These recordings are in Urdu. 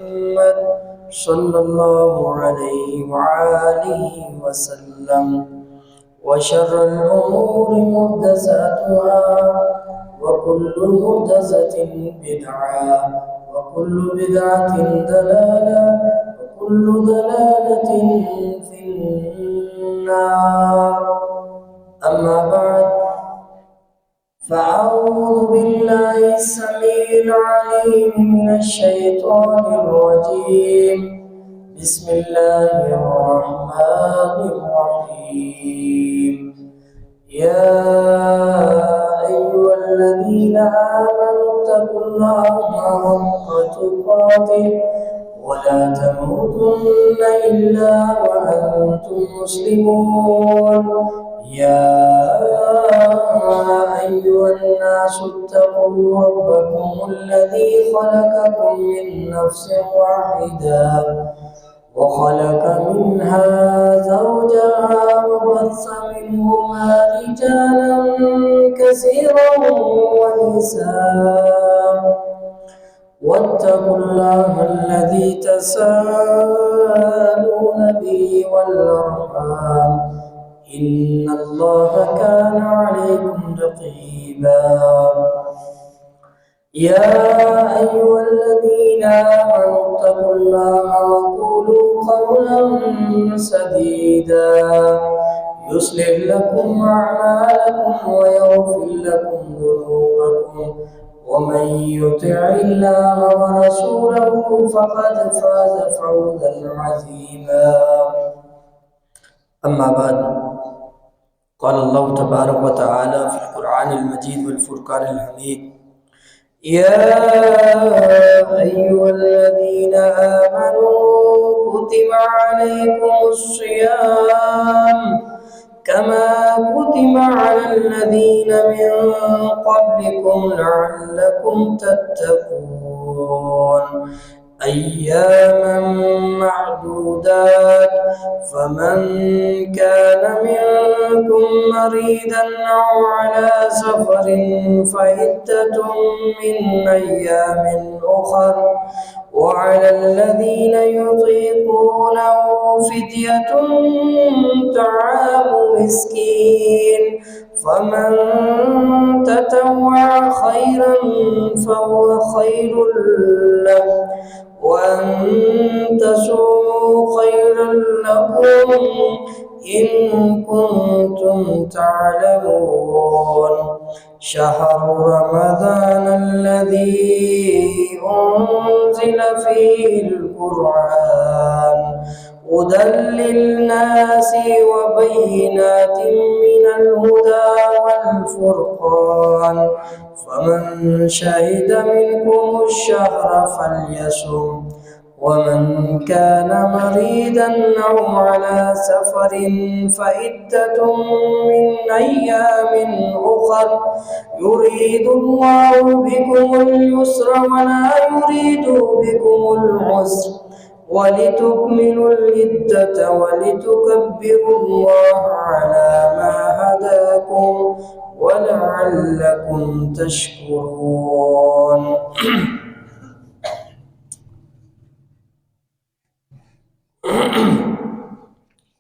محمد صلى الله عليه وآله وسلم وشر الأمور محدثاتها وكل محدثة بدعة وكل بدعة ضلالة وكل ضلالة في النار. أما بعد، فأعوذ بالله السميع العليم من الشيطان الرجيم. بسم الله الرحمن الرحيم. يا أيها الذين آمنوا اتقوا الله حق تقاته ولا تموتن إلا وأنتم مسلمون. يا أيها الناس اتقوا ربكم الذي خلقكم من نفس واحدة وخلق منها زوجها وبث منهما رجالا كثيرا ونساء، واتقوا الله الذي تساءلون به والأرحام إن الله كان عليكم رقيبا. يا أيها الذين آمنوا اتقوا الله وقولوا قولا سديدا يصلح لكم أعمالكم ويغفر لكم ذنوبكم، ومن يطع الله ورسوله فقد فاز فوزا عظيما. أما بعد، قال الله تبارك وتعالى في القرآن المجيد والفرقان الحميد: يا أيها الذين آمنوا كتب عليكم الصيام كما كتب على الذين من قبلكم لعلكم تتقون أياما معدودات. فمن كان منكم مريضا أو على سفر فعدة من أيام أخر، وعلى الذين يطيقونه فدية طعام مسكين، فمن تطوع خيرا فهو خير له، وأن تصوموا خيرا لكم إن كنتم تعلمون. شهر رمضان الذي أنزل فيه القرآن هدى للناس وبينات من الهدى والفرقان، فمن شهد منكم الشهر فليصم، ومن كان مريضا أو على سفر فعدة من أيام أخر، يريد الله بكم اليسر ولا يريد بكم العسر، ولتكملوا العدة ولتكبروا الله على ما هداكم ولعلكم تشكرون.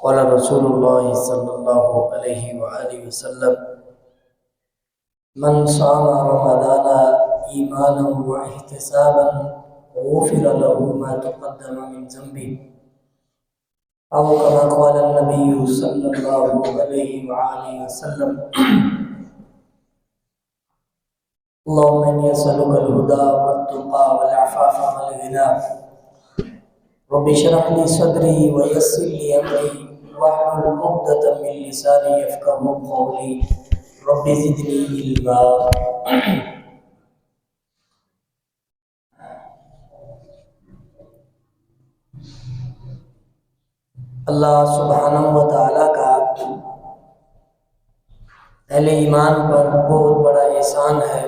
قال رسول الله صلى الله عليه وآله وسلم: من صام رمضان إيمانا واحتسابا غفر له ما تقدم من ذنبه، أو كما قال النبي صلى الله عليه وآله وسلم. اللهم إني أسألك الهدى والتقى والعفاف والغنى. رب اشرح لي صدري ويسر لي أمري واحلل عقدة من لساني يفقهوا قولي. رب زدني علما. اللہ سبحانہ و تعالیٰ کا اہل ایمان پر بہت بڑا احسان ہے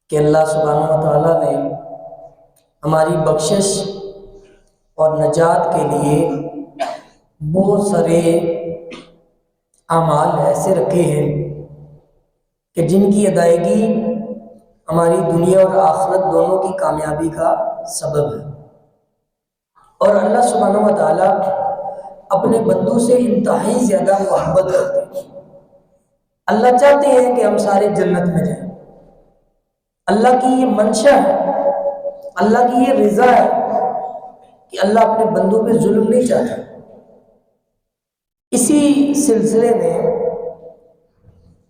کہ اللہ سبحانہ و تعالیٰ نے ہماری بخشش اور نجات کے لیے بہت سارے اعمال ایسے رکھے ہیں کہ جن کی ادائیگی ہماری دنیا اور آخرت دونوں کی کامیابی کا سبب ہے۔ اور اللہ سبحانہ و تعالیٰ اپنے بندوں سے انتہائی زیادہ محبت کرتے ہیں۔ اللہ چاہتے ہیں کہ ہم سارے جنت میں جائیں۔ اللہ کی یہ منشا ہے، اللہ کی یہ رضا ہے کہ اللہ اپنے بندوں پہ ظلم نہیں چاہتا۔ اسی سلسلے میں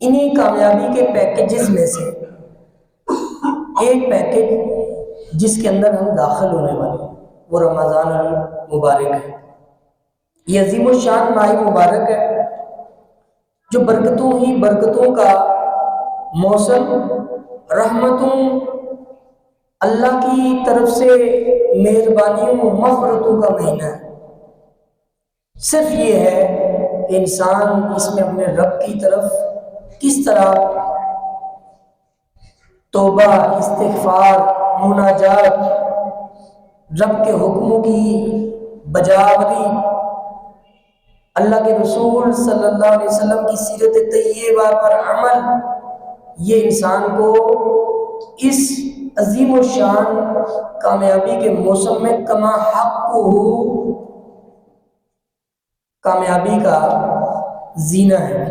انہی کامیابی کے پیکیجز میں سے ایک پیکیج جس کے اندر ہم داخل ہونے والے ہیں وہ رمضان المبارک ہے۔ یہ عظیم الشان ماہ مبارک ہے جو برکتوں ہی برکتوں کا موسم، رحمتوں، اللہ کی طرف سے مہربانیوں، مغفرتوں کا مہینہ ہے۔ صرف یہ ہے کہ انسان اس میں اپنے رب کی طرف کس طرح توبہ، استغفار، مناجات، رب کے حکموں کی بجاوری، اللہ کے رسول صلی اللہ علیہ وسلم کی سیرت طیبہ پر عمل، یہ انسان کو اس عظیم الشان کامیابی کے موسم میں کما حق ہو کامیابی کا زینہ ہے۔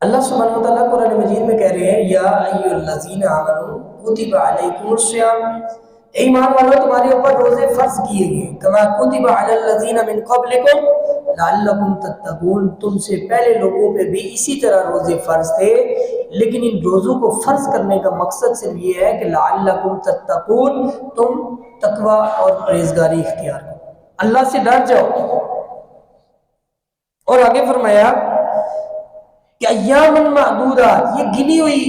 اللہ سبحانہ و تعالیٰ قرآن مجید میں کہہ رہے ہیں یا ایھا الذین آمنوا کتب علیکم الصیام، اے ایمان والو تمہارے اوپر روزے فرض کیے گئے، کما کتب علی الذین من قبلکم لعلکم تتقون، تم سے پہلے لوگوں پہ بھی اسی طرح روزے فرض تھے، لیکن ان روزوں کو فرض کرنے کا مقصد صرف یہ ہے کہ لعلکم تتقون، تم تقوی اور پرہیزگاری اختیار کرو، اللہ سے ڈر جاؤ۔ اور آگے فرمایا کہ ایام معدودات، یہ گنی ہوئی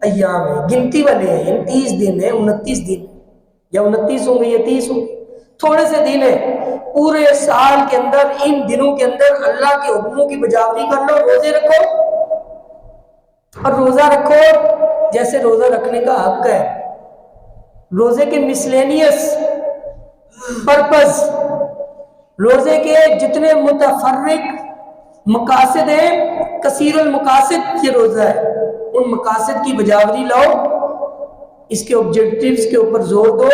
ایام ہیں، گنتی والے ہیں، یعنی 30 دن ہیں، 29 دن یا 29 ہوں گے یا 30 ہوں گے، تھوڑے سے دن ہیں۔ پورے سال کے اندر ان دنوں کے اندر اللہ کے حکموں کی بجاوری کر لو، روزے رکھو، اور روزہ رکھو جیسے روزہ رکھنے کا حق ہے۔ روزے کے مسلینیس پرپز، روزے کے جتنے متفرق مقاصد ہیں، کثیر المقاصد یہ روزہ ہے، ان مقاصد کی بجاوری لاؤ، اس کے آبجیکٹیوز کے اوپر زور دو،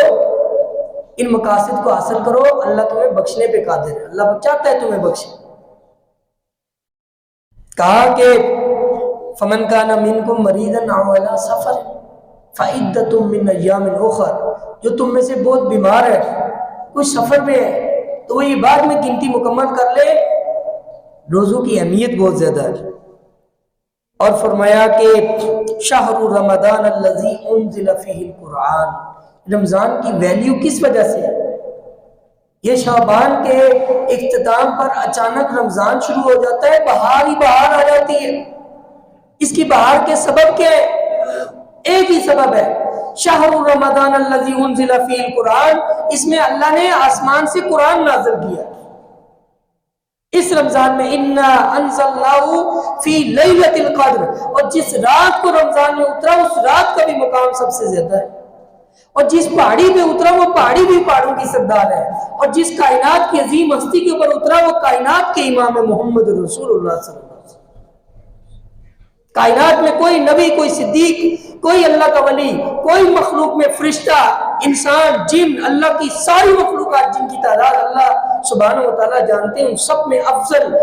ان مقاصد کو حاصل کرو، اللہ تمہیں بخشنے پہ قادر ہے، اللہ چاہتا ہے تمہیں بخشے۔ کہا کہ فمن کان منکم مریضا او علی سفر فعدۃ من ایام اخر، جو تم میں سے بہت بیمار ہے، کوئی سفر میں ہے، تو وہ یہ بعد میں گنتی مکمل کر لے، روزوں کی اہمیت بہت زیادہ ہے۔ اور فرمایا کہ شہر رمضان الذی انزل فیہ القرآن، رمضان کی ویلیو کس وجہ سے ہے؟ یہ شعبان کے اختتام پر اچانک رمضان شروع ہو جاتا ہے، بہار ہی بہار آ جاتی ہے۔ اس کی بہار کے سبب کیا ہے؟ ایک ہی سبب ہے، شہر رمضان الذی انزل فیہ القرآن، اس میں اللہ نے آسمان سے قرآن نازل کیا اس رمضان میں، انا انزلناہ فی لیلۃ القدر، اور جس رات کو رمضان میں اترا اس رات کا بھی مقام سب سے زیادہ ہے، اور جس پہاڑی پہ اترا وہ پہاڑی بھی پہاڑوں کی سردار ہے، اور جس کائنات کی عظیم ہستی کے اوپر اترا وہ کائنات کے امام محمد رسول اللہ صلی اللہ علیہ وسلم۔ کائنات میں کوئی نبی، کوئی صدیق، کوئی اللہ کا ولی، کوئی مخلوق میں فرشتہ، انسان، جن، اللہ کی ساری مخلوقات جن کی تعداد اللہ سبحانہ و تعالیٰ جانتے ہیں، ان سب میں افضل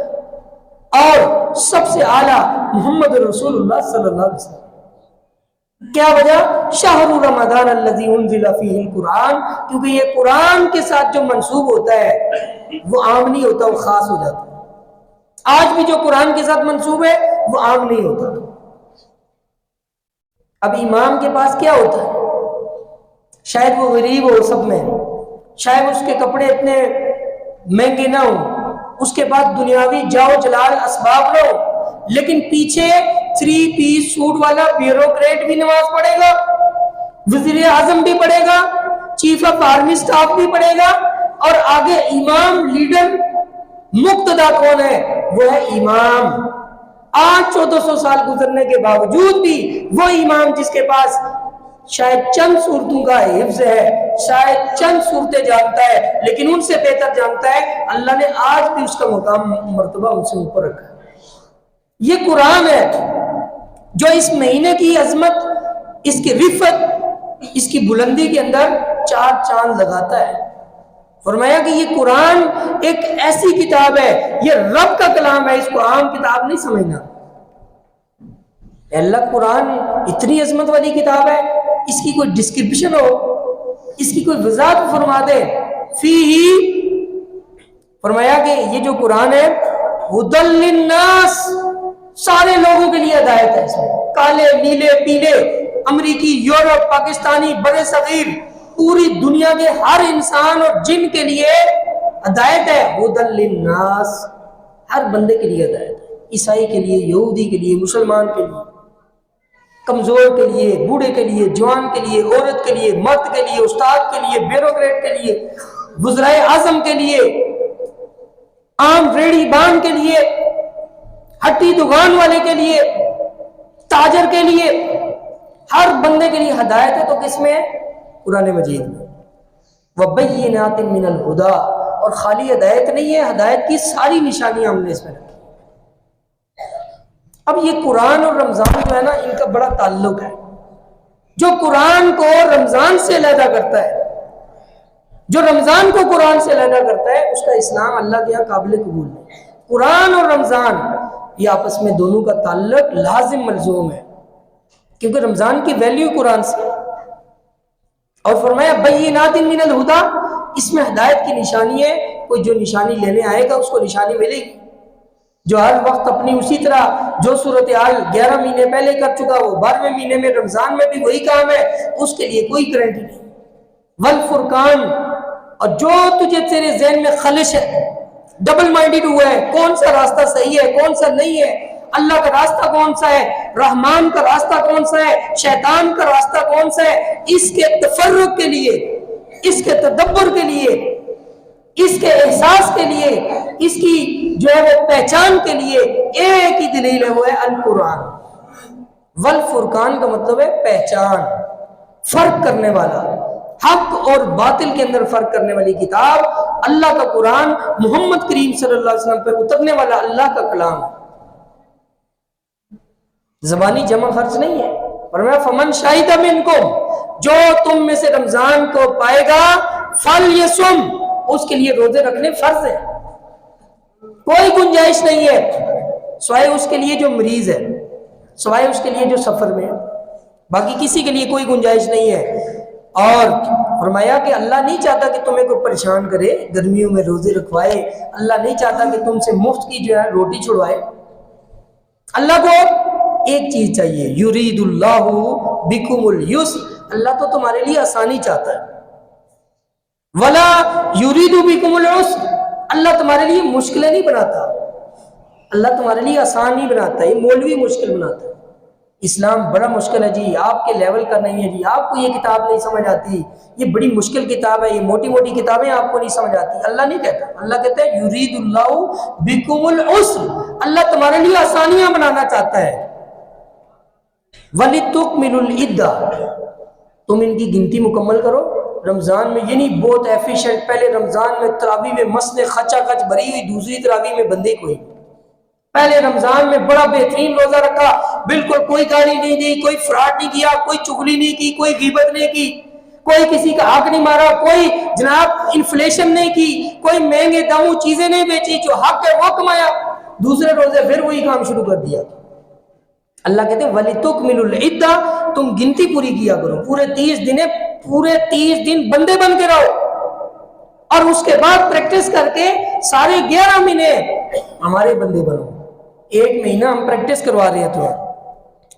اور سب سے اعلیٰ محمد رسول اللہ صلی اللہ علیہ وسلم۔ کیا وجہ؟ شہر رمضان الذی انزل فیہ القرآن، کیونکہ یہ قرآن کے ساتھ جو منسوب ہوتا ہے وہ عام نہیں ہوتا، وہ خاص ہو جاتا ہے۔ آج بھی جو قرآن کے ساتھ منسوب ہے وہ عام نہیں ہوتا۔ اب امام کے پاس کیا ہوتا ہے؟ شاید وہ غریب ہو سب میں، شاید اس کے کپڑے اتنے مہنگے نہ ہوں، اس کے بعد دنیاوی جاؤ جلال اسباب نہ ہو، لیکن پیچھے 3 پیس سوٹ والا بیوروکریٹ بھی نماز پڑھے گا، وزیر اعظم بھی پڑھے گا، چیف آف آرمی سٹاف بھی پڑھے گا، اور آگے امام، لیڈر، مقتدا کون ہے؟ وہ ہے امام۔ 1400 سال گزرنے کے باوجود بھی وہ امام جس کے پاس شاید چند صورتوں کا حفظ ہے، شاید چند صورتیں جانتا ہے، لیکن ان سے بہتر جانتا ہے، اللہ نے آج بھی اس کا مقام مرتبہ ان سے اوپر رکھا ہے۔ یہ قرآن ہے جو اس مہینے کی عظمت، اس کی رفت، اس کی بلندی کے اندر 4 چاند لگاتا ہے۔ فرمایا کہ یہ قرآن ایک ایسی کتاب ہے، یہ رب کا کلام ہے، اس کو عام کتاب نہیں سمجھنا۔ اللہ قرآن اتنی عظمت والی کتاب ہے، اس کی کوئی ڈسکرپشن ہو، اس کی کوئی وضاحت فرما دے، فرمایا کہ یہ جو قرآن ہے ہدی للناس، سارے لوگوں کے لیے ہدایت ہے، اس میں کالے نیلے پیلے، امریکی، یورپ، پاکستانی، بڑے صغیر، پوری دنیا کے ہر انسان اور جن کے لیے ہدایت ہے۔ ہدی للناس، ہر بندے کے لیے ہدایت ہے، عیسائی کے لیے، یہودی کے لیے، مسلمان کے لیے، کمزور کے لیے، بوڑھے کے لیے، جوان کے لیے، عورت کے لیے، مرد کے لیے، استاد کے لیے، بیوروکریٹ کے لیے، وزرائے اعظم کے لیے، عام ریڑھی بان کے لیے، ہٹی دکان والے کے لیے، تاجر کے لیے، ہر بندے کے لیے ہدایت ہے۔ تو کس میں ہے؟ قرآن مجید میں۔ وَبَيِّنَاتٍ مِّنَ الْهُدَىٰ، اور خالی ہدایت نہیں ہے، ہدایت کی ساری نشانیاں ہم نے اس میں رکھی۔ اب یہ قرآن اور رمضان جو ہے نا، ان کا بڑا تعلق ہے۔ جو قرآن کو رمضان سے علیحدہ کرتا ہے، جو رمضان کو قرآن سے علیحدہ کرتا ہے، اس کا اسلام اللہ کے یہاں قابل قبول ہے۔ قرآن اور رمضان یہ آپس میں دونوں کا تعلق لازم ملزوم ہے، کیونکہ رمضان کی ویلیو قرآن سے ہے۔ اور فرمایا بینات من الہدیٰ، اس میں ہدایت کی نشانی ہے، کوئی جو نشانی لینے آئے گا اس کو نشانی ملے گی۔ جو ہر وقت اپنی اسی طرح جو صورتحال 11 مہینے پہلے کر چکا، وہ 12ویں مہینے میں رمضان میں بھی وہی کام ہے، اس کے لیے کوئی گارنٹی نہیں۔ والفرقان، اور جو تجھے تیرے ذہن میں خلش ہے، ڈبل مائنڈڈ ہوا ہے، کون سا راستہ صحیح ہے کون سا نہیں ہے، اللہ کا راستہ کون سا ہے، رحمان کا راستہ کون سا ہے، شیطان کا راستہ کون سا ہے، اس کے تفرق کے لیے، اس کے تدبر کے لیے، اس کے احساس کے لیے، اس کی جو ہے وہ پہچان کے لیے ایک ہی دلیل ہے، وہ ہے القرآن۔ والفرقان کا مطلب ہے پہچان، فرق کرنے والا، حق اور باطل کے اندر فرق کرنے والی کتاب اللہ کا قرآن، محمد کریم صلی اللہ علیہ وسلم پر اترنے والا اللہ کا کلام ہے۔ زبانی جمع خرچ نہیں ہے۔ فرمایا فمن شاہد منکم، جو تم میں سے رمضان کو پائے گا، فلیصم، اس کے لیے روزے رکھنے فرض ہے، کوئی گنجائش نہیں ہے، سوائے اس کے لیے جو مریض ہے، سوائے اس کے لیے جو سفر میں ہے، باقی کسی کے لیے کوئی گنجائش نہیں ہے۔ اور فرمایا کہ اللہ نہیں چاہتا کہ تمہیں کوئی پریشان کرے، گرمیوں میں روزے رکھوائے، اللہ نہیں چاہتا کہ تم سے مفت کی جو ہے روٹی چھڑوائے۔ اللہ کو ایک چیز چاہیے، یرید اللہ بکم اليسر، اللہ تو تمہارے لیے آسانی چاہتا ہے، ولا یرید بکم العسر، اللہ تمہارے لیے مشکلیں نہیں بناتا، اللہ تمہارے لیے آسان نہیں بناتا، یہ مولوی مشکل بناتا ہے۔ اسلام بڑا مشکل ہے جی، آپ کے لیول کا نہیں ہے جی، آپ کو یہ کتاب نہیں سمجھ آتی، یہ بڑی مشکل کتاب ہے، یہ موٹی موٹی کتابیں آپ کو نہیں سمجھ آتی۔ اللہ نہیں کہتا، اللہ کہتا ہے یرید اللہ بکم العسر، اللہ تمہارے لیے آسانیاں بنانا چاہتا ہے۔ وَلِتُكْمِلُوا الْعِدَّةَ، تم ان کی گنتی مکمل کرو۔ رمضان میں یہ نہیں بہت ایفیشنٹ، پہلے رمضان میں تراویح میں مسجد خچا خچ بھری ہوئی، دوسری تراویح میں بندے کوئی، پہلے رمضان میں بڑا بہترین روزہ رکھا، بالکل کوئی گالی نہیں دی، کوئی فراڈ نہیں کیا، کوئی چغلی نہیں کی، کوئی غیبت نہیں کی، کوئی کسی کا حق نہیں مارا، کوئی جناب انفلیشن نہیں کی، کوئی مہنگے داموں چیزیں نہیں بیچی، جو حق ہے وہ کمایا۔ دوسرے روزے پھر وہی کام شروع کر دیا۔ اللہ کہتے ہیں وَلِتُكْمِلُوا الْعِدَّةَ، تم گنتی پوری کیا کرو، پورے 30 دن بندے بن کے رہو، اور اس کے بعد پریکٹس کر کے سارے 11 مہینے ہمارے بندے بنو۔ 1 مہینہ ہم پریکٹس کروا رہے ہیں تمہیں۔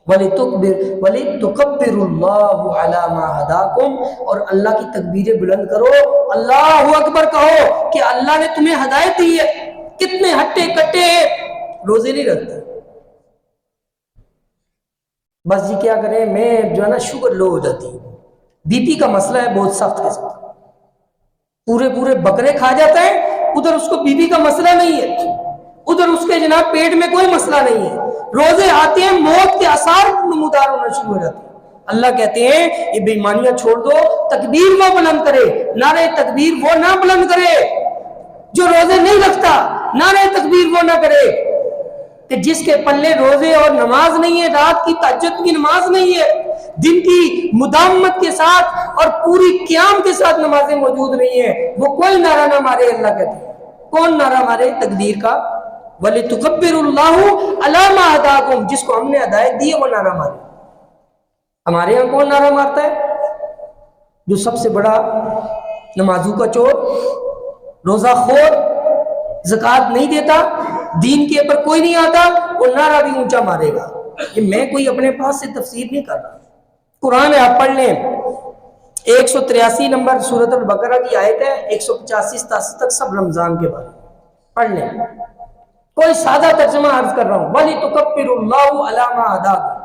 وَلِتُكَبِّرُوا اللَّهُ عَلَى مَا هَدَاكُمْ، اور اللہ کی تکبیریں بلند کرو، اللہ اکبر کہو کہ اللہ نے تمہیں ہدایت دی ہے۔ کتنے ہٹے کٹے روزے نہیں رکھتے، بس جی کیا کریں، میں جو ہے نا شوگر لو ہو جاتی ہے، بی پی کا مسئلہ ہے بہت سخت قسم، پورے بکرے کھا جاتا ہے، ادھر اس کو بی پی کا مسئلہ نہیں ہے، ادھر اس کے جناب پیٹ میں کوئی مسئلہ نہیں ہے، روزے آتے ہیں موت کے آثار نمودار ہونا شروع ہو جاتے ہیں۔ اللہ کہتے ہیں یہ بے ایمانیاں چھوڑ دو، تکبیر وہ بلند کرے، نعرہ تکبیر وہ نہ بلند کرے جو روزے نہیں رکھتا، نعرہ تکبیر وہ نہ کرے کہ جس کے پلے روزے اور نماز نہیں ہے، رات کی تہجد کی نماز نہیں ہے، دن کی مداومت کے ساتھ اور پوری قیام کے ساتھ نمازیں موجود نہیں ہیں، وہ کوئی نعرہ نہ مارے۔ اللہ کہتے ہیں کون نعرہ مارے؟ تکبیر کا، وَلِتُكَبِّرُوا اللَّهُ عَلَىٰ مَا هَدَاكُمْ، جس کو ہم نے ہدایت دی ہے وہ نعرہ مارے۔ ہمارے یہاں کون نعرہ مارتا ہے؟ جو سب سے بڑا نمازوں کا چور، روزہ خور، زکوٰۃ نہیں دیتا، دین کے اوپر کوئی نہیں آتا، وہ نعرہ بھی اونچا مارے گا۔ یہ میں کوئی اپنے پاس سے تفسیر نہیں کر رہا، قرآن ہے، آپ پڑھ لیں۔ 183 نمبر سورۃ البقرہ کی آیت ہے، 185-87 تک سب رمضان کے بارے میں پڑھ لیں۔ کوئی سادہ ترجمہ عرض کر رہا ہوں، وَلِتُكَبِّرُوا اللَّهُ عَلَىٰ مَا هَدَاكُمْ،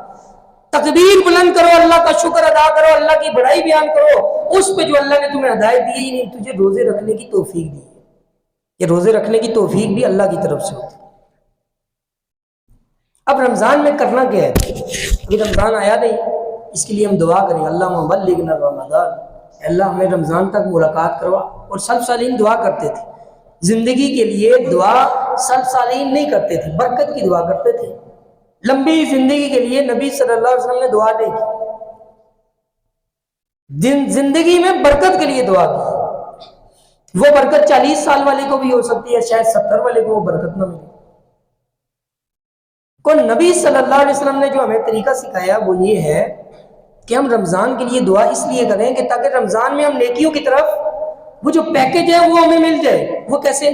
تکبیر بلند کرو، اللہ کا شکر ادا کرو، اللہ کی بڑائی بیان کرو اس پہ جو اللہ نے تمہیں ہدایت دی ہے، نہیں تجھے روزے رکھنے کی توفیق دی ہے۔ یہ روزے رکھنے کی توفیق بھی اللہ کی طرف سے ہوتی ہے۔ اب رمضان میں کرنا کیا ہے؟ ابھی رمضان آیا نہیں، اس کے لیے ہم دعا کریں، اللہم بلغنا رمضان، اللہ ہمیں رمضان تک ملاقات کروا۔ اور سلف صالحین دعا کرتے تھے، زندگی کے لیے دعا سلف صالحین نہیں کرتے تھے، برکت کی دعا کرتے تھے۔ لمبی زندگی کے لیے نبی صلی اللہ علیہ وسلم نے دعا نہیں کی، زندگی میں برکت کے لیے دعا کی۔ وہ برکت 40 سال والے کو بھی ہو سکتی ہے، شاید 70 والے کو وہ برکت نہ ملے۔ کو نبی صلی اللہ علیہ وسلم نے جو ہمیں طریقہ سکھایا وہ یہ ہے کہ ہم رمضان کے لیے دعا اس لیے کریں کہ تاکہ رمضان میں ہم نیکیوں کی طرف وہ جو پیکج ہے وہ ہمیں مل جائے۔ وہ کیسے؟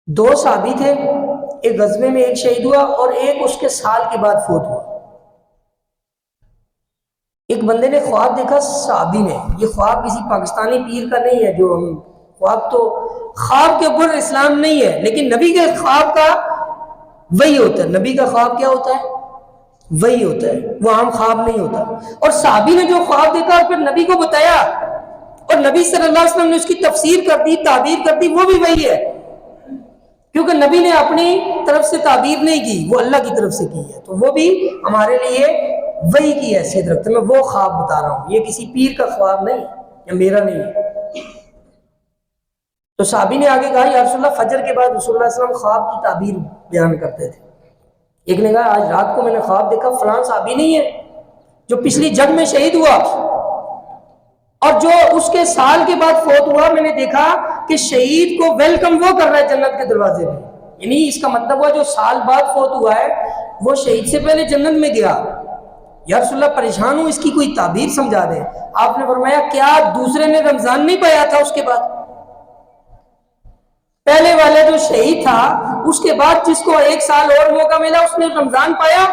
2 صحابی تھے، ایک غزوے میں ایک شہید ہوا اور ایک اس کے سال کے بعد فوت ہوا۔ ایک بندے نے خواب دیکھا، صحابی نے، یہ خواب کسی پاکستانی پیر کا نہیں ہے، جو ہم خواب، تو خواب کے اوپر اسلام نہیں ہے، لیکن نبی کے خواب کا وہی ہوتا ہے۔ نبی کا خواب کیا ہوتا ہے؟ وہی ہوتا ہے، وہ عام خواب نہیں ہوتا۔ اور صحابی نے جو خواب دیکھا اور پھر نبی کو بتایا اور نبی صلی اللہ علیہ وسلم نے اس کی تفسیر کر دی، تعبیر کر دی، وہ بھی وہی ہے، کیونکہ نبی نے اپنی طرف سے تعبیر نہیں کی، وہ اللہ کی طرف سے کی ہے، تو وہ بھی ہمارے لیے وہی کی حیثیت رکھتے ہیں۔ میں وہ خواب بتا رہا ہوں، یہ کسی پیر کا خواب نہیں یا میرا نہیں ہے۔ تو صحابی نے آگے کہا، یا رسول اللہ، فجر کے بعد رسول اللہ صلی اللہ علیہ وسلم خواب کی تعبیر بیان کرتے تھے۔ ایک نے کہا، آج رات کو میں نے خواب دیکھا، فلاں صحابی نہیں ہے جو پچھلی جنگ میں شہید ہوا اور جو اس کے سال کے بعد فوت ہوا، میں نے دیکھا کہ شہید کو ویلکم وہ کر رہا ہے جنت کے دروازے میں۔ یعنی اس کا مطلب ہوا جو سال بعد فوت ہوا ہے وہ شہید سے پہلے جنت میں گیا۔ یا رسول اللہ، پریشان ہوں، اس کی کوئی تعبیر سمجھا دیں۔ آپ نے فرمایا، کیا دوسرے نے رمضان نہیں پایا تھا اس کے بعد؟ پہلے والا جو شہید تھا اس کے بعد جس کو 1 سال اور موقع ملا، اس نے رمضان پایا؟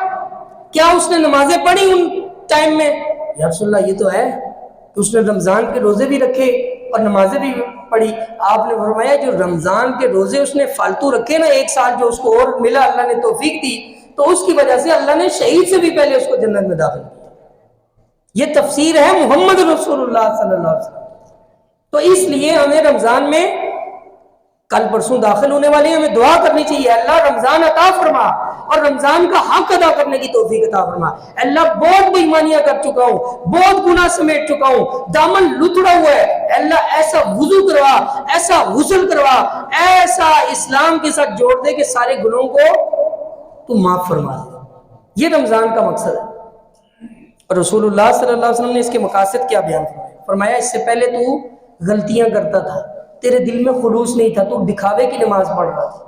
کیا اس نے نمازیں پڑھی ان ٹائم میں؟ یا رسول اللہ، یہ تو ہے کہ اس نے رمضان کے روزے بھی رکھے اور نمازیں بھی پڑھی۔ آپ نے فرمایا، جو رمضان کے روزے اس نے فالتو رکھے نا 1 سال، جو اس کو اور ملا، اللہ نے توفیق دی، تو اس کی وجہ سے اللہ نے شہید سے بھی پہلے اس کو جنت میں داخل کیا۔ یہ تفسیر ہے محمد رسول اللہ صلی اللہ علیہ وسلم۔ تو اس لیے ہمیں رمضان میں کل پرسوں داخل ہونے والے ہیں، ہمیں دعا کرنی چاہیے، اللہ رمضان عطا فرما اور رمضان کا حق ادا کرنے کی توفیق عطا فرما۔ اللہ بہت بے ایمانیاں کر چکا ہوں، بہت گناہ سمیٹ چکا ہوں، دامن لتڑا ہوا ہے، اللہ ایسا وضو کروا، ایسا غسل کروا، ایسا اسلام کے ساتھ جوڑ دے کہ سارے گناہوں کو تو معاف فرما دے۔ یہ رمضان کا مقصد ہے۔ اور رسول اللہ صلی اللہ علیہ وسلم نے اس کے مقاصد کیا بیان فرمایا؟ فرمایا، اس سے پہلے تو غلطیاں کرتا تھا، تیرے دل میں خلوص نہیں تھا، تو دکھاوے کی نماز پڑھ رہا تھا،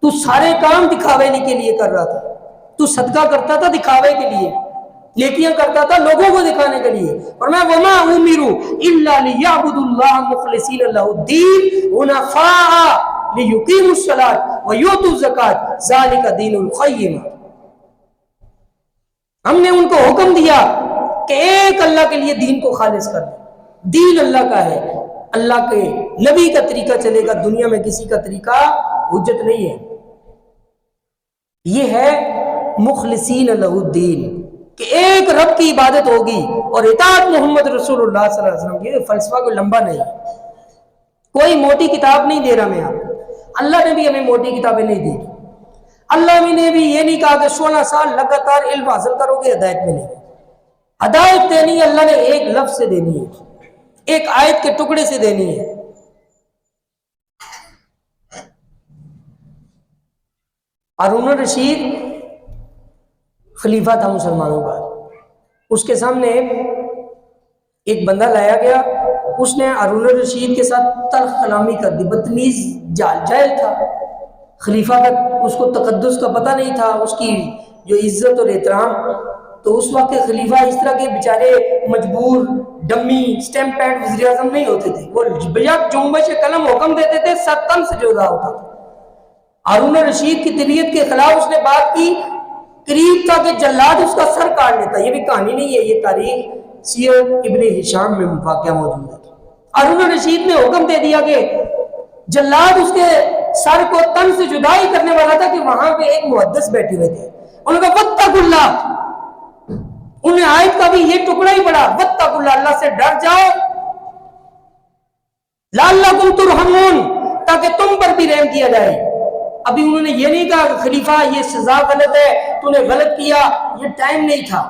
تو سارے کام دکھاوے کے لیے کر رہا تھا، تو صدقہ کرتا تھا دکھاوے کے لیے، نیکیاں کرتا تھا لوگوں کو دکھانے کے لیے۔ اور میں وما امروا الا ليعبدوا الله مخلصين له الدين حنفاء ليقيموا الصلاة ويؤتوا الزكاة ذلك دين القيم۔ ہم نے ان کو حکم دیا کہ ایک اللہ کے لیے دین کو خالص کر دیں، دین اللہ کا ہے، اللہ کے نبی کا طریقہ چلے گا، دنیا میں کسی کا طریقہ حجت نہیں ہے۔ یہ ہے مخلصین لہ الدین، کہ ایک رب کی عبادت ہوگی اور اطاعت محمد رسول اللہ صلی اللہ علیہ وسلم کی۔ فلسفہ کوئی لمبا نہیں ہے، کوئی موٹی کتاب نہیں دے رہا میں آپ کو، اللہ نے بھی ہمیں موٹی کتابیں نہیں دی۔ اللہ نے بھی یہ نہیں کہا کہ 16 سال لگاتار علم حاصل کرو گے ہدایت ملے گی۔ ہدایت دینی اللہ نے ایک لفظ سے دینی ہے، ایک آیت کے ٹکڑے سے دینی ہے۔ ہارون الرشید خلیفہ تھا مسلمانوں کا، اس کے سامنے ایک بندہ لایا گیا، اس نے ہارون الرشید کے ساتھ تلخ کلامی کر دی، بدتمیز جاہل تھا، خلیفہ کا اس کو تقدس کا پتہ نہیں تھا، اس کی جو عزت اور احترام. تو اس وقت کے خلیفہ اس طرح کے بیچارے مجبور ڈمی اسٹیمپ پیڈ وزیر اعظم نہیں ہوتے تھے، وہ بجا جنبش قلم حکم دیتے تھے، سر تن سے جدا ہوتا تھا. ہارون الرشید کی طبیعت کے خلاف اس نے بات کی، قریب تھا کہ جلاد اس کا سر کاٹ لیتا. یہ بھی کہانی نہیں ہے، یہ تاریخ سیر ابن ہشام میں واقعہ موجود ہے. ہارون الرشید نے حکم دے دیا کہ جلاد اس کے سر کو تن سے جدا ہی کرنے والا تھا کہ وہاں پہ ایک محدث بیٹھے ہوئے تھے. انہوں نے کہا واتقوا اللہ، انہیں آیت کا بھی یہ ٹکڑا ہی پڑا، واتقوا اللہ، اللہ سے ڈر جاؤ، لعلکم ترحمون، تاکہ تم پر بھی رحم کیا جائے. ابھی انہوں نے یہ نہیں کہا کہ خلیفہ یہ سزا غلط ہے، تو نے غلط کیا، یہ ٹائم نہیں تھا.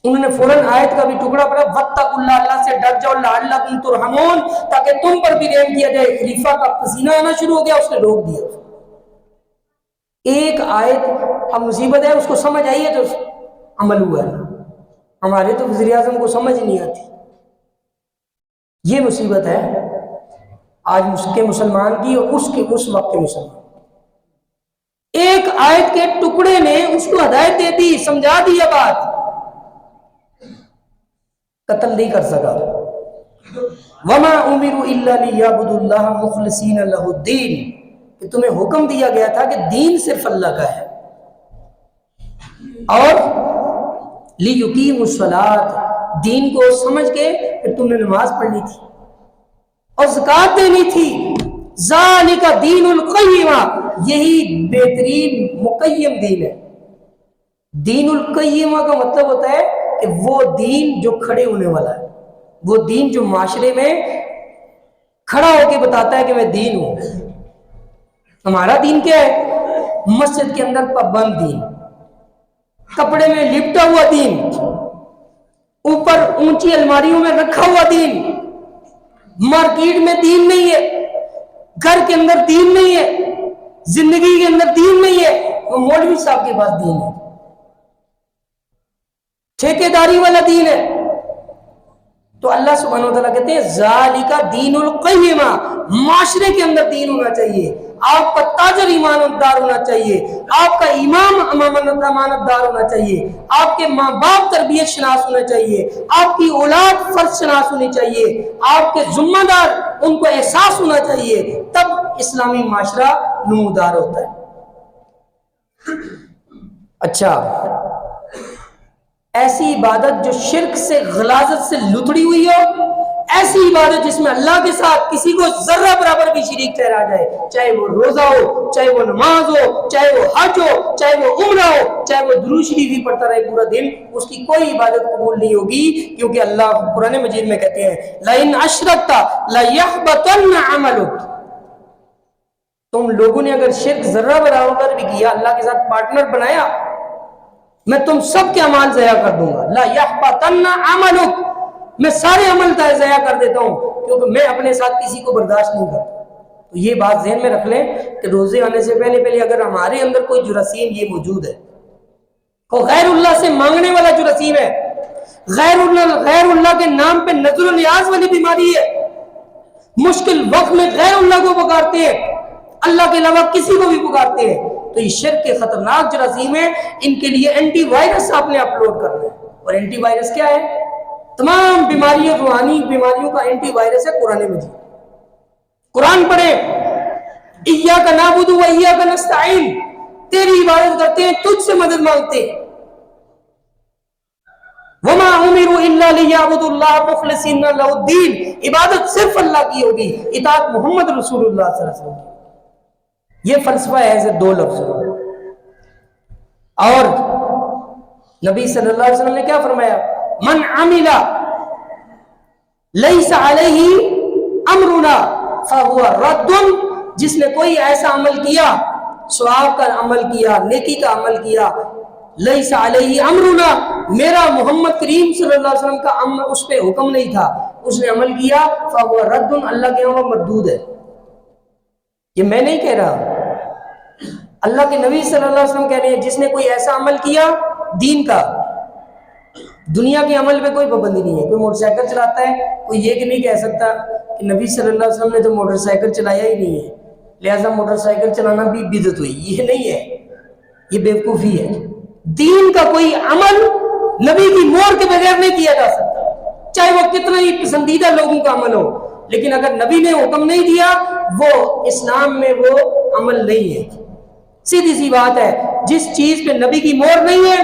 انہوں نے فوراً آیت کا بھی ٹکڑا پڑا، واتقوا اللہ، اللہ سے ڈر جاؤ، لعلکم ترحمون، تاکہ تم پر بھی رحم کیا جائے. خلیفہ کا پسینہ آنا شروع ہو گیا، اس نے روک دیا. ایک آیت اب مصیبت ہے، اس کو سمجھ آئی ہے تو عمل ہوا ہے. ہمارے تو وزیر اعظم کو سمجھ نہیں آتی. یہ مصیبت ہے آج کے مسلمان کی اور اس وقت کے مسلمان. ایک آیت کے ٹکڑے نے اس کو ہدایت دے دی، سمجھا دی یہ بات، قتل نہیں کر سکا. وما امروا الا ليعبدوا الله مخلصين له الدين، کہ تمہیں حکم دیا گیا تھا کہ دین صرف اللہ کا ہے، اور لِيُقِيمُوا الصَّلَاةَ، دین کو سمجھ کے پھر تم نے نماز پڑھنی تھی اور زکوٰۃ دینی تھی. ذَلِكَ دِينُ الْقَيِّمَةِ، یہی بہترین مقیم دین ہے. دین القیمہ کا مطلب ہوتا ہے کہ وہ دین جو کھڑے ہونے والا ہے، وہ دین جو معاشرے میں کھڑا ہو کے بتاتا ہے کہ میں دین ہوں. ہمارا دین کیا ہے؟ مسجد کے اندر پابند دین، کپڑے میں لپٹا ہوا دین، اوپر اونچی الماریوں میں رکھا ہوا دین. مارکیٹ میں دین نہیں ہے، گھر کے اندر دین نہیں ہے، زندگی کے اندر دین نہیں ہے. وہ مولوی صاحب کے پاس دین ہے، ٹھیکیداری والا دین ہے. تو اللہ سبحانہ وتعالیٰ کہتے ہیں ذالک دین القیمہ، معاشرے کے اندر دین ہونا چاہیے. آپ کا تاجر ایماندار ہونا چاہیے، آپ کا امام امانت دار ہونا چاہیے، آپ کے ماں باپ تربیت شناس ہونا چاہیے، آپ کی اولاد فرض شناس ہونی چاہیے، آپ کے ذمہ دار ان کو احساس ہونا چاہیے، تب اسلامی معاشرہ نمودار ہوتا ہے. اچھا، ایسی عبادت جو شرک سے غلاظت سے لتڑی ہوئی ہو، ایسی عبادت جس میں اللہ کے ساتھ کسی کو ذرہ برابر بھی شریک ٹھہرا جائے، چاہے وہ روزہ ہو، چاہے وہ نماز ہو، چاہے وہ حج ہو، چاہے وہ عمرہ ہو، چاہے وہ درود شریف ہی پڑھتا رہے پورا دن، اس کی کوئی عبادت قبول نہیں ہوگی. کیونکہ اللہ قرآن مجید میں کہتے ہیں لَإِنْ أَشْرَكْتَ لَيَحْبَطَنَّ عَمَلُكَ، تم لوگوں نے اگر شرک ذرہ برابر بھی کیا، اللہ کے ساتھ پارٹنر بنایا، میں تم سب کے اعمال ضائع کر دوں گا. لا یحبطن عملک، میں سارے عمل ضائع کر دیتا ہوں، کیونکہ میں اپنے ساتھ کسی کو برداشت نہیں کرتا. تو یہ بات ذہن میں رکھ لیں کہ روزے آنے سے پہلے اگر ہمارے اندر کوئی جراثیم یہ موجود ہے، کوئی غیر اللہ سے مانگنے والا جراثیم ہے، غیر اللہ کے نام پہ نظر و نیاز والی بیماری ہے، مشکل وقت میں غیر اللہ کو پکارتے ہیں، اللہ کے علاوہ کسی کو بھی پکارتے ہیں، تو یہ شرک کے خطرناک جراثیم ہیں. ان کے لیے اینٹی وائرس آپ نے اپلوڈ کرنا ہے. اور اینٹی وائرس کیا ہے؟ تمام بیماریوں، روحانی بیماریوں کا اینٹی وائرس ہے قرآن مجید. قرآن پڑھیں، ایاک نعبد و ایاک نستعین، تیری عبادت کرتے ہیں، تجھ سے مدد مانگتے ہیں. وما امروا الا ليعبدوا الله مخلصين له الدين، عبادت صرف اللہ کی ہوگی، اطاعت محمد رسول اللہ صلی اللہ علیہ وسلم کی. یہ فلسفہ ہے دو لفظوں. اور نبی صلی اللہ علیہ وسلم نے کیا فرمایا؟ من عمل لیس علیہ امرنا فہو رد، جس نے کوئی ایسا عمل کیا، ثواب کا عمل کیا، نیکی کا عمل کیا، لیس علیہ امرنا، میرا محمد کریم صلی اللہ علیہ وسلم کا اس پہ حکم نہیں تھا، اس نے عمل کیا، فہو رد، اللہ کے یہاں مردود ہے. یہ میں نہیں کہہ رہا، اللہ کے نبی صلی اللہ علیہ وسلم کہہ رہے ہیں جس نے کوئی ایسا عمل کیا دین کا دنیا کے عمل پہ کوئی پابندی نہیں ہے. کوئی موٹر سائیکل چلاتا ہے، کوئی یہ کہ نہیں کہہ سکتا کہ نبی صلی اللہ علیہ وسلم نے تو موٹر سائیکل چلایا ہی نہیں ہے لہٰذا موٹر سائیکل چلانا بھی بدعت ہوئی. یہ نہیں ہے، یہ بیوقوفی ہے. دین کا کوئی عمل نبی کی مہر کے بغیر نہیں کیا جا سکتا، چاہے وہ کتنا ہی پسندیدہ لوگوں کا عمل ہو، لیکن اگر نبی نے حکم نہیں دیا وہ اسلام میں وہ عمل نہیں ہے. سیدھی سی بات ہے، جس چیز پہ نبی کی مہر نہیں ہے،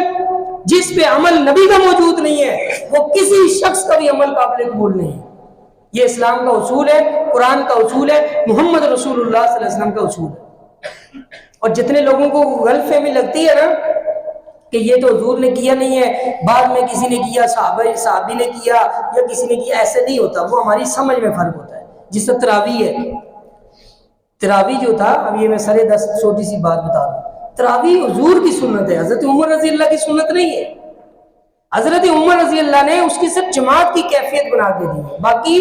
جس پہ عمل نبی کا موجود نہیں ہے، وہ کسی شخص کا بھی عمل قابل قبول نہیں ہے. یہ اسلام کا اصول ہے، قرآن کا اصول ہے، محمد رسول اللہ صلی اللہ علیہ وسلم کا اصول ہے. اور جتنے لوگوں کو غلط فہمی لگتی ہے نا کہ یہ تو حضور نے کیا نہیں ہے، بعد میں کسی نے کیا، صحابی نے کیا یا کسی نے کیا، ایسے نہیں ہوتا. وہ ہماری سمجھ میں فرق ہوتا ہے. جس سے تراویح ہے، تراویح جو تھا، اب یہ میں سرے دس چھوٹی سی بات بتا دوں. تراویح حضور کی سنت ہے، حضرت عمر رضی اللہ کی سنت نہیں ہے. حضرت عمر رضی اللہ نے اس کی صرف جماعت کی کیفیت بنا کے دی ہے. باقی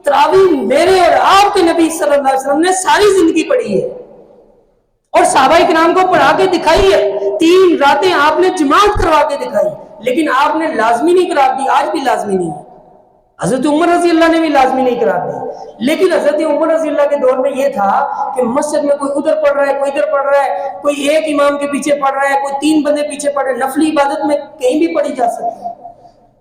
تراویح میرے اور آپ کے نبی صلی اللہ علیہ وسلم نے ساری زندگی پڑھی ہے اور صحابہ کرام کو پڑھا کے دکھائی ہے. 3 راتیں آپ نے جماعت کروا کے دکھائی، لیکن آپ نے لازمی نہیں قرار دی. آج بھی لازمی نہیں ہے. حضرت عمر رضی اللہ نے بھی لازمی نہیں قرار دی. لیکن حضرت عمر رضی اللہ کے دور میں یہ تھا کہ مسجد میں کوئی ادھر پڑھ رہا ہے، کوئی ادھر پڑھ رہا ہے، کوئی ایک امام کے پیچھے پڑھ رہا ہے، کوئی 3 بندے پیچھے پڑھ رہے ہیں. نفلی عبادت میں کہیں بھی پڑھی جا سکتی ہے.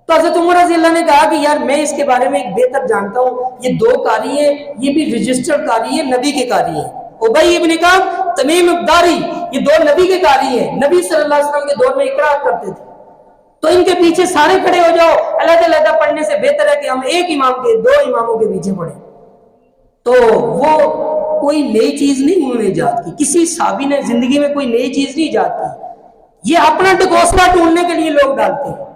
تو حضرت عمر رضی اللہ نے کہا کہ یار میں اس کے بارے میں ایک بہتر جانتا ہوں. یہ 2 قاری ہیں، یہ بھی رجسٹرڈ قاری ہیں، نبی کے قاری ہیں. ابی ابن کعب، تمیم الداری، یہ 2 نبی کے قاری ہیں. نبی صلی اللہ علیہ وسلم کے دور میں اقرار کرتے تھے. تو ان کے پیچھے سارے کھڑے ہو جاؤ. علیحدہ علیحدہ پڑھنے سے بہتر ہے کہ ہم ایک امام کے 2 اماموں کے پیچھے پڑھیں. تو وہ کوئی نئی چیز نہیں انہوں نے ایجاد کی. کسی صحابی نے زندگی میں کوئی نئی چیز نہیں ایجاد کی. یہ اپنا ٹکوسلا ڈھونڈنے کے لیے لوگ ڈالتے ہیں.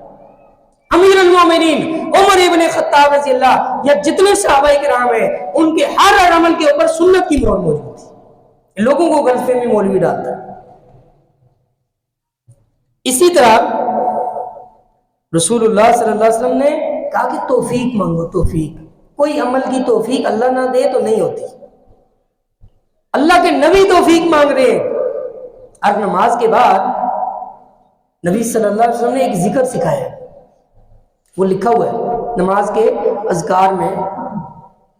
امیر المومنین عمر ابن خطاب رضی اللہ یا جتنے صحابہ کرام ہیں، ان کے ہر عمل کے اوپر سنت کی مہر موجود تھی. لوگوں کو غلط فہمی مولوی ڈالتا ہے. اسی طرح رسول اللہ صلی اللہ علیہ وسلم نے کہا کہ توفیق مانگو. توفیق، کوئی عمل کی توفیق اللہ نہ دے تو نہیں ہوتی. اللہ کے نبی توفیق مانگ رہے ہیں. اور نماز کے بعد نبی صلی اللہ علیہ وسلم نے ایک ذکر سکھایا، وہ لکھا ہوا ہے نماز کے اذکار میں،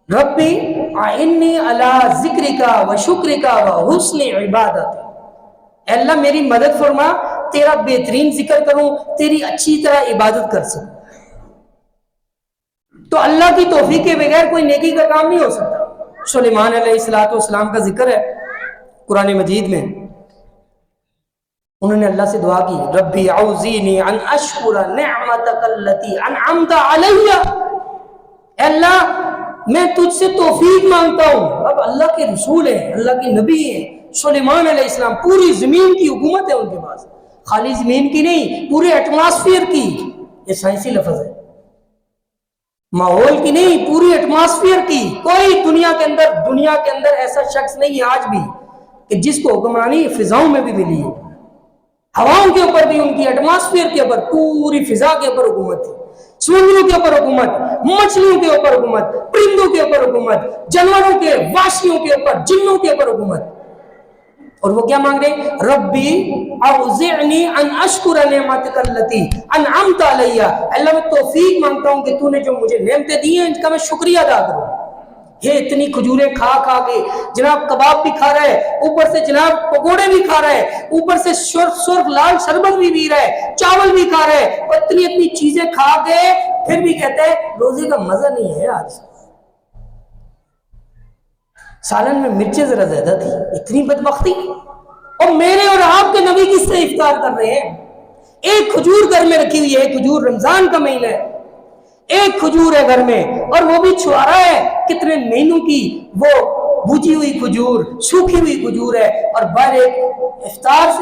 ربی اعنی علی ذکرک و شکرک و حسن عبادت. اے اللہ میری مدد فرما، تیرا بہترین ذکر کروں، تیری اچھی طرح عبادت کر سکوں. تو اللہ کی توفیق کے بغیر کوئی نیکی کا کام نہیں ہو سکتا. سلیمان علیہ السلام کا ذکر ہے قرآن مجید میں. انہوں نے اللہ سے دعا کی، ربی اوزینی ان اشکر نعمتک التی انعمت علی. اے اللہ میں تجھ سے توفیق مانگتا ہوں. اب اللہ کے رسول ہیں، اللہ کے نبی ہیں. سلیمان علیہ السلام، پوری زمین کی حکومت ہے ان کے پاس، خالی زمین کی نہیں، پورے ایٹماسفیئر کی. یہ سائنسی لفظ ہے، ماحول کی نہیں، پوری ایٹماسفیئر کی. کوئی دنیا کے اندر ایسا شخص نہیں ہے آج بھی کہ جس کو حکمرانی فضاؤں میں بھی ملی ہے. ہواؤں کے اوپر بھی ان کی، ایٹماسفیئر کے اوپر، پوری فضا کے اوپر حکومت تھی. سمندروں کے اوپر حکومت، مچھلیوں کے اوپر حکومت، پرندوں کے اوپر حکومت، جانوروں کے، وحشیوں کے اوپر، جنوں کے اوپر حکومت. اور وہ کیا مانگ رہے؟ ربی اوزعنی ان اشکر نعمتک التی انعمت علی. اللہ میں توفیق مانگتا ہوں کہ تو نے جو مجھے نعمتیں دی ہیں ان کا میں شکریہ ادا کروں. یہ اتنی کھجوریں کھا کھا کے جناب کباب بھی کھا رہا ہے، اوپر سے جناب پکوڑے بھی کھا رہا ہے، اوپر سے سرخ لال شربت بھی پی رہا ہے، چاول بھی کھا رہا ہے، اور اتنی چیزیں کھا کے پھر بھی کہتے ہیں روزے کا مزہ نہیں ہے. آج سالن میں مرچیں ذرا زیادہ تھی. اتنی بدبختی. اور میرے اور آپ کے نبی کس سے افطار کر رہے ہیں؟ ایک کھجور گھر میں رکھی ہوئی ہے، کھجور رمضان کا مہینہ ہے، ایک کھجور ہے گھر میں، اور وہ بھی چھوارا ہے. کتنے مہینوں کی وہ بھجی ہوئی کھجور، سوکھی ہوئی کھجور ہے، اور باہر ایک افطار سے